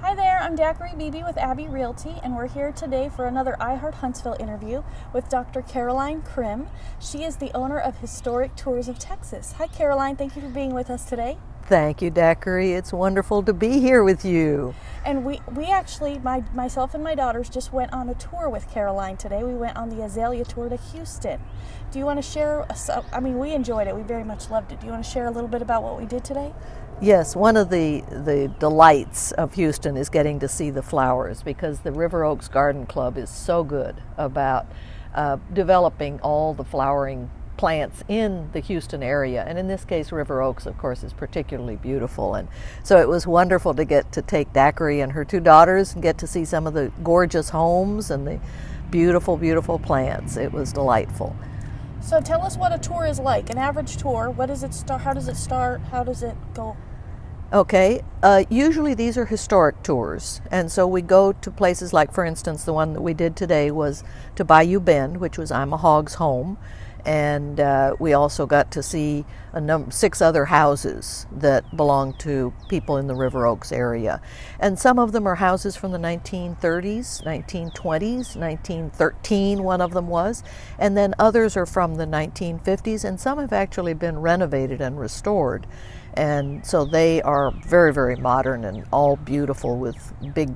Hi there, I'm Daiquiri Beebe with Abbey Realty, and we're here today for another iHeart Huntsville interview with Dr. Caroline Crimm. She is the owner of Historic Tours of Texas. Hi Caroline, thank you for being with us today. Thank you, Daiquiri. It's wonderful to be here with you. And we actually, myself and my daughters just went on a tour with Caroline today. We went on the Azalea tour to Houston. Do you want to share, we enjoyed it. We very much loved it. Do you want to share a little bit about what we did today? Yes, one of the delights of Houston is getting to see the flowers, because the River Oaks Garden Club is so good about developing all the flowering plants in the Houston area, and in this case River Oaks, of course, is particularly beautiful. And so it was wonderful to get to take Daiquiri and her two daughters and get to see some of the gorgeous homes and the beautiful, beautiful plants. It was delightful. So tell us what a tour is like, an average tour. What does it start? How does it start? How does it go? Okay, usually these are historic tours, and so we go to places like, for instance, the one that we did today was to Bayou Bend, which was I'm a Hog's home, and we also got to see 6 other houses that belong to people in the River Oaks area. And some of them are houses from the 1930s, 1920s, 1913 one of them was, and then others are from the 1950s, and some have actually been renovated and restored. And so they are very, very modern and all beautiful with big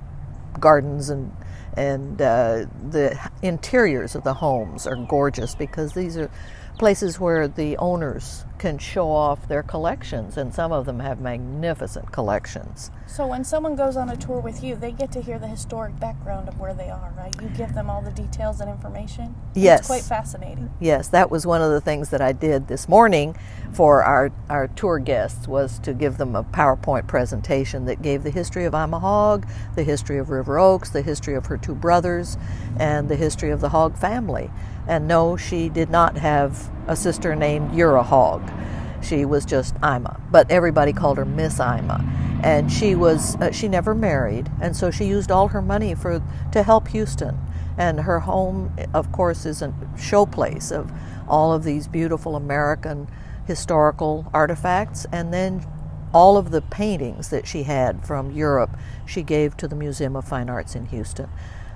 gardens, and the interiors of the homes are gorgeous, because these are places where the owners can show off their collections, and some of them have magnificent collections. So when someone goes on a tour with you, they get to hear the historic background of where they are, right? You give them all the details and information? Yes. It's quite fascinating. Yes, that was one of the things that I did this morning for our tour guests, was to give them a PowerPoint presentation that gave the history of I'm a Hog, the history of River Oaks, the history of her 2 brothers, and the history of the Hog family. And no, she did not have a sister named You're a Hog. She was just Ima, but everybody called her Miss Ima. And she never married, and so she used all her money to help Houston. And her home, of course, is a showplace of all of these beautiful American historical artifacts, and then all of the paintings that she had from Europe she gave to the Museum of Fine Arts in Houston.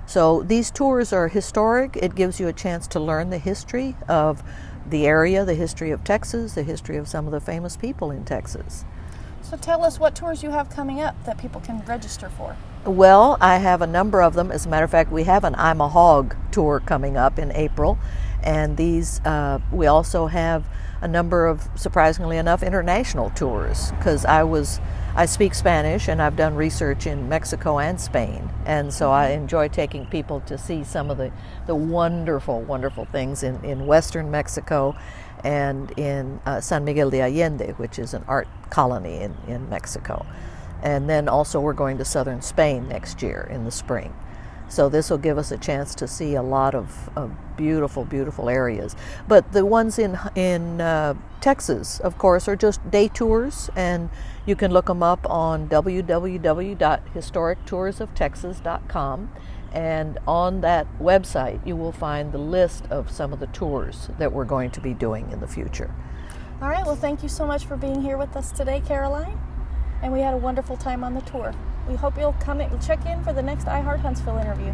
So these tours are historic. It gives you a chance to learn the history of the area, the history of Texas, the history of some of the famous people in Texas. So tell us what tours you have coming up that people can register for. Well, I have a number of them. As a matter of fact, we have an I'm a Hog tour coming up in April, and these we also have a number of, surprisingly enough, international tours, because I speak Spanish and I've done research in Mexico and Spain, and so I enjoy taking people to see some of the wonderful, wonderful things in western Mexico and in San Miguel de Allende, which is an art colony in Mexico. And then also we're going to southern Spain next year in the spring. So this will give us a chance to see a lot of beautiful, beautiful areas. But the ones in Texas, of course, are just day tours, and you can look them up on www.historictoursoftexas.com. And on that website, you will find the list of some of the tours that we're going to be doing in the future. All right, well, thank you so much for being here with us today, Caroline. And we had a wonderful time on the tour. We hope you'll come and check in for the next iHeart Huntsville interview.